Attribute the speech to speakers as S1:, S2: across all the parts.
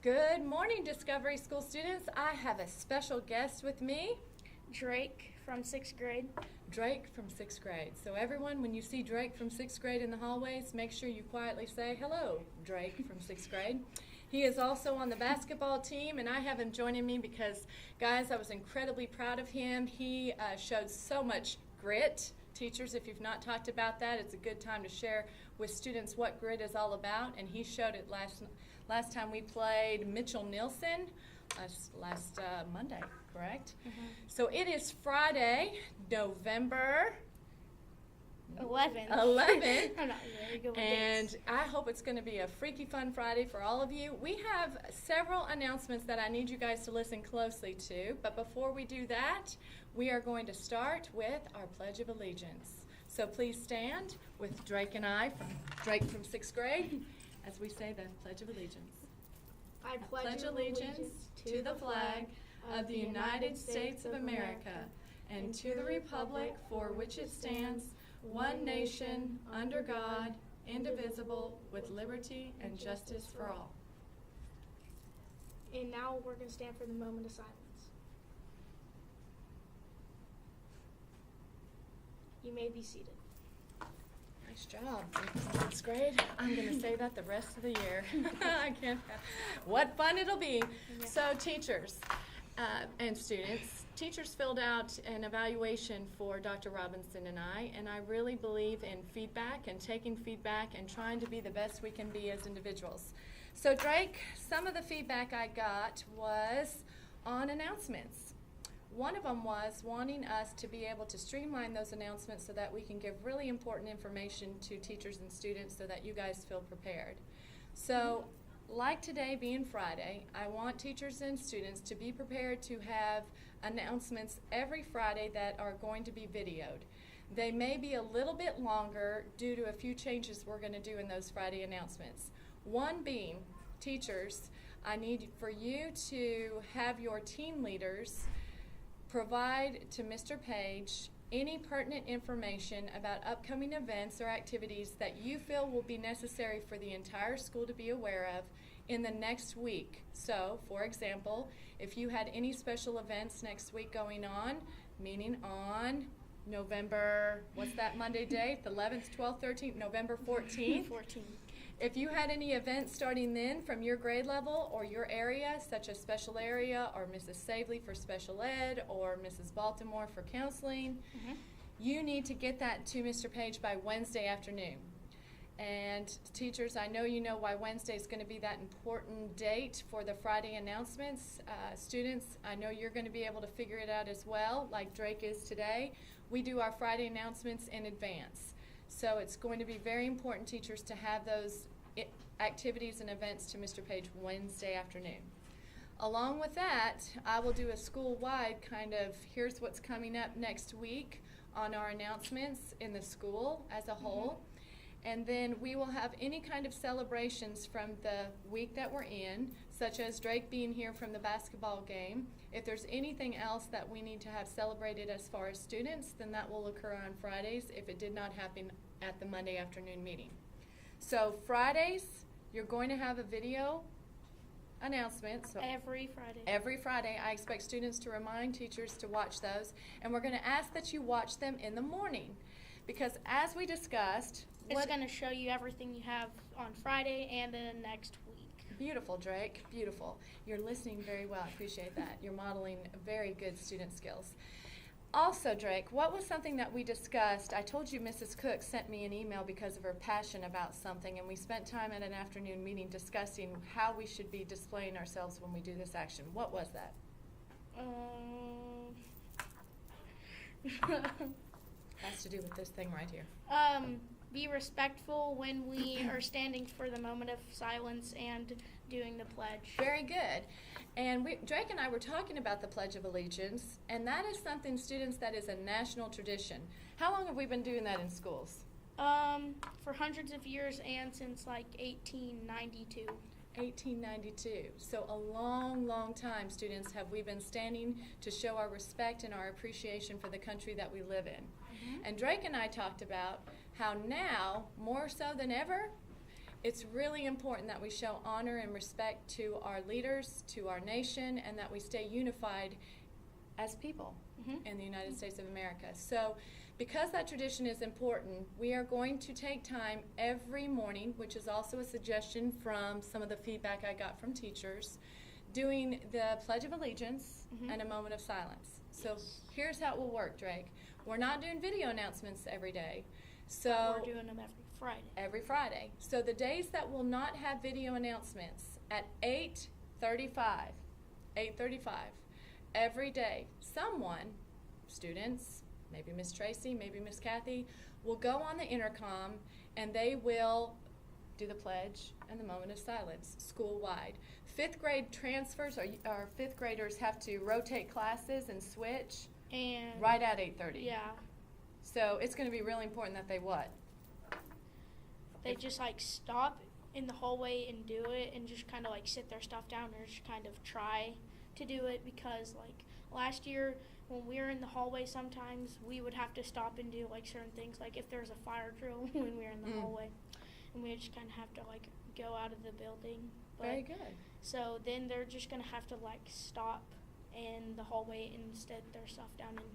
S1: Good morning, Discovery School students. I have a special guest with me,
S2: Drake from 6th grade.
S1: Drake from 6th grade. So everyone, when you see Drake from 6th grade in the hallways, make sure you quietly say, hello, Drake from 6th grade. He is also on the basketball team, and I have him joining me because, guys, I was incredibly proud of him. He showed so much grit. Teachers, if you've not talked about that, it's a good time to share with students what grit is all about, and he showed it last time we played Mitchell Nielsen last Monday, correct?
S2: Mm-hmm.
S1: So it is Friday, November
S2: 11.
S1: 11.
S2: I'm not very good with
S1: And
S2: dates.
S1: I hope it's going to be a freaky fun Friday for all of you. We have several announcements that I need you guys to listen closely to. But before we do that, we are going to start with our Pledge of Allegiance. So please stand with Drake and I, Drake from 6th grade, as we say the Pledge of Allegiance.
S2: I
S1: Pledge allegiance to the flag of the United States of America and to the republic for which it stands, one nation, under God, indivisible, with liberty and justice for all.
S2: And now we're going to stand for the moment of silence. You may be seated.
S1: Nice job, 6th grade. I'm going to say that the rest of the year. I can't. What fun it'll be.
S2: Yeah.
S1: So teachers and students, teachers filled out an evaluation for Dr. Robinson and I really believe in feedback and taking feedback and trying to be the best we can be as individuals. So Drake, some of the feedback I got was on announcements. One of them was wanting us to be able to streamline those announcements so that we can give really important information to teachers and students so that you guys feel prepared. So, like today being Friday, I want teachers and students to be prepared to have announcements every Friday that are going to be videoed. They may be a little bit longer due to a few changes we're going to do in those Friday announcements. One being, teachers, I need for you to have your team leaders provide to Mr. Page any pertinent information about upcoming events or activities that you feel will be necessary for the entire school to be aware of in the next week. So, for example, if you had any special events next week going on, meaning on November, what's that Monday date? The 11th, 12th, 13th, November 14th?
S2: 14.
S1: If you had any events starting then from your grade level or your area, such as special area or Mrs. Savely for special ed or Mrs. Baltimore for counseling, you need to get that to Mr. Page by Wednesday afternoon. And teachers, I know you know why Wednesday is going to be that important date for the Friday announcements. Students, I know you're going to be able to figure it out as well, like Drake is today. We do our Friday announcements in advance. So it's going to be very important, teachers, to have those activities and events to Mr. Page Wednesday afternoon. Along with that, I will do a school-wide kind of here's what's coming up next week on our announcements in the school as a whole. And then we will have any kind of celebrations from the week that we're in, such as Drake being here from the basketball game. If there's anything else that we need to have celebrated as far as students, then that will occur on Fridays if it did not happen at the Monday afternoon meeting. So Fridays, you're going to have a video announcement. So
S2: Every Friday.
S1: every Friday, I expect students to remind teachers to watch those. And we're going to ask that you watch them in the morning. Because as we discussed,
S2: It's going to show you everything you have on Friday and then next week.
S1: Beautiful, Drake. Beautiful. You're listening very well. I appreciate that. You're modeling very good student skills. Also, Drake, what was something that we discussed? I told you Mrs. Cook sent me an email because of her passion about something, and we spent time at an afternoon meeting discussing how we should be displaying ourselves when we do this action. What was that? Has to do with this thing right here.
S2: Be respectful when we are standing for the moment of silence and doing the pledge.
S1: Very good. And Drake and I were talking about the Pledge of Allegiance, and that is something, students, that is a national tradition. How long have we been doing that in schools?
S2: For hundreds of years and since like 1892.
S1: 1892. So a long, long time, students, have we been standing to show our respect and our appreciation for the country that we live in. And Drake and I talked about how now, more so than ever, It's really important that we show honor and respect to our leaders, to our nation, and that we stay unified as people in the United States of America. So because that tradition is important, we are going to take time every morning, which is also a suggestion from some of the feedback I got from teachers, doing the Pledge of Allegiance and a moment of silence. So here's how it will work, Drake. We're not doing video announcements every day. So
S2: we're doing them every Friday.
S1: Every Friday. So the days that will not have video announcements at 8:35 every day, someone, students, maybe Miss Tracy, maybe Miss Kathy, will go on the intercom and they will do the pledge and the moment of silence school-wide. Fifth grade transfers, our fifth graders have to rotate classes and switch
S2: And
S1: right at 8:30.
S2: yeah,
S1: So it's going to be really important that they what?
S2: they just like stop in the hallway and do it, and just kind of like sit their stuff down or just kind of try to do it, because like last year when we were in the hallway, sometimes we would have to stop and do like certain things, like if there's a fire drill when we were in the hallway, and we would just kind of have to like go out of the building. But,
S1: Very good.
S2: So then they're just gonna have to like stop in the hallway and sit their stuff down and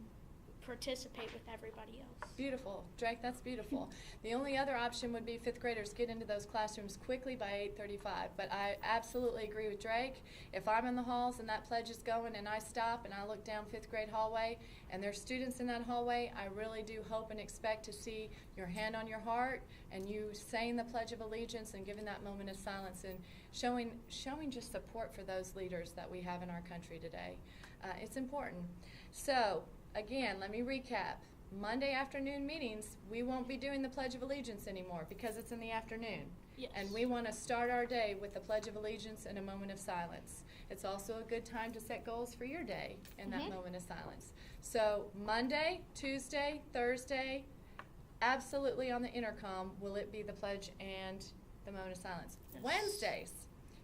S2: participate with everybody else.
S1: Beautiful. Drake, that's beautiful. The only other option would be fifth graders get into those classrooms quickly by 8:35. But I absolutely agree with Drake. If I'm in the halls and that pledge is going and I stop and I look down fifth grade hallway and there's students in that hallway, I really do hope and expect to see your hand on your heart and you saying the Pledge of Allegiance and giving that moment of silence and showing just support for those leaders that we have in our country today. It's important. So, again, let me recap. Monday afternoon meetings, we won't be doing the Pledge of Allegiance anymore because it's in the afternoon.
S2: Yes.
S1: And we want to start our day with the Pledge of Allegiance and a moment of silence. It's also a good time to set goals for your day in that moment of silence. So Monday, Tuesday, Thursday, absolutely on the intercom will it be the pledge and the moment of silence.
S2: Yes.
S1: Wednesdays,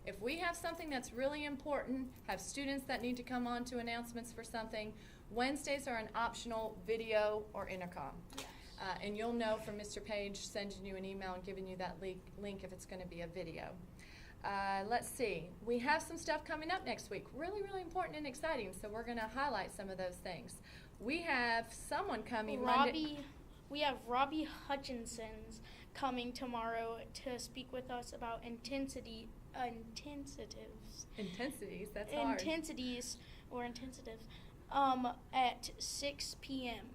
S1: if we have something that's really important, have students that need to come on to announcements for something, Wednesdays are an optional video or intercom.
S2: Yes.
S1: And you'll know from Mr. Page sending you an email and giving you that link if it's going to be a video. Let's see. We have some stuff coming up next week. Really, really important and exciting. So we're going to highlight some of those things. We have someone coming Monday.
S2: We have Robbie Hutchinson's coming tomorrow to speak with us about intensities.
S1: That's hard.
S2: Intensities or intensitives at 6 p.m.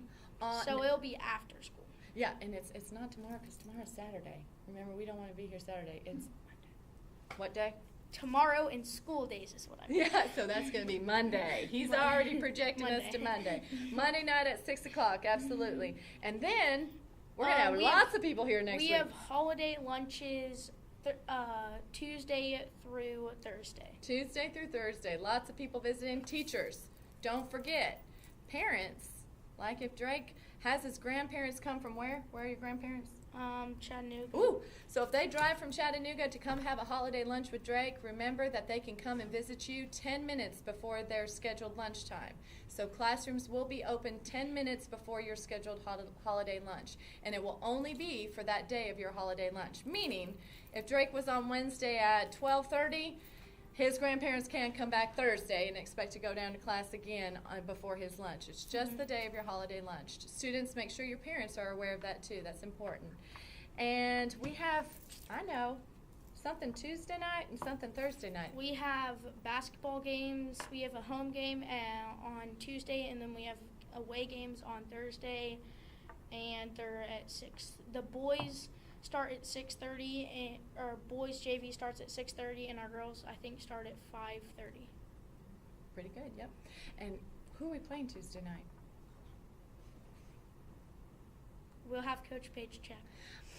S2: So it'll be after school.
S1: Yeah, and it's not tomorrow because tomorrow's Saturday. Remember, we don't want to be here Saturday. It's Monday. What day?
S2: Tomorrow in school days is what I mean.
S1: Yeah, so that's going to be Monday. He's already projecting us to Monday. Monday night at 6 o'clock, absolutely. And then we're going to have lots of people here next week.
S2: We have holiday lunches Tuesday through Thursday.
S1: Tuesday through Thursday. Lots of people visiting. Teachers, don't forget. Parents, like if Drake has his grandparents come from where? Where are your grandparents?
S2: Chattanooga.
S1: Ooh, so if they drive from Chattanooga to come have a holiday lunch with Drake, remember that they can come and visit you 10 minutes before their scheduled lunchtime. So classrooms will be open 10 minutes before your scheduled holiday lunch, and it will only be for that day of your holiday lunch. Meaning, if Drake was on Wednesday at 12:30, his grandparents can't come back Thursday and expect to go down to class again before his lunch. It's just the day of your holiday lunch. Students, make sure your parents are aware of that too. That's important. And we have, something Tuesday night and something Thursday night.
S2: We have basketball games. We have a home game on Tuesday, and then we have away games on Thursday, and they're at 6. The boys start at 6:30, and our boys JV starts at 6:30, and our girls I think start at 5:30.
S1: Pretty good, yep. And who are we playing Tuesday night?
S2: We'll have Coach Page check.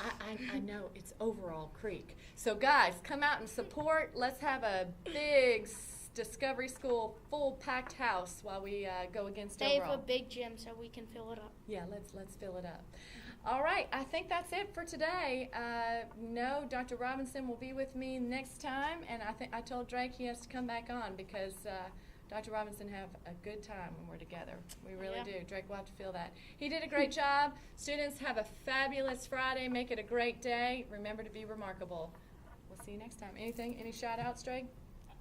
S1: I know it's Overall Creek. So guys, come out and support. Let's have a big Discovery School full packed house while we go against
S2: They
S1: Overall.
S2: have a big gym so we can fill it up.
S1: Yeah, let's fill it up. All right, I think that's it for today. No, Dr. Robinson will be with me next time, and I told Drake he has to come back on because Dr. Robinson have a good time when we're together. We really do. Drake will have to feel that. He did a great job. Students, have a fabulous Friday. Make it a great day. Remember to be remarkable. We'll see you next time. Any shout outs, Drake?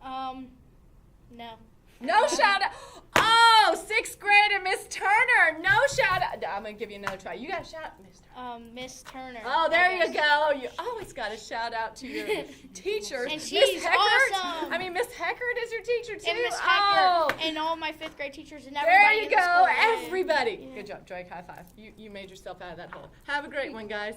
S2: No.
S1: No shout out. Oh, sixth grader Miss Turner. No shout out. I'm going to give you another try. You got a shout out, Miss Turner.
S2: Miss Turner.
S1: Oh, there
S2: I
S1: you
S2: guess.
S1: go. You always got a shout out to your teachers.
S2: And
S1: Miss
S2: she's
S1: Heckert.
S2: awesome.
S1: I mean, Miss Heckert is your teacher too.
S2: And Miss
S1: Oh,
S2: Hecker and all my 5th grade teachers and
S1: there
S2: everybody
S1: you
S2: in the
S1: go.
S2: school.
S1: Everybody.
S2: Yeah.
S1: Good job, Drake. High five. You made yourself out of that hole. Have a great one, guys.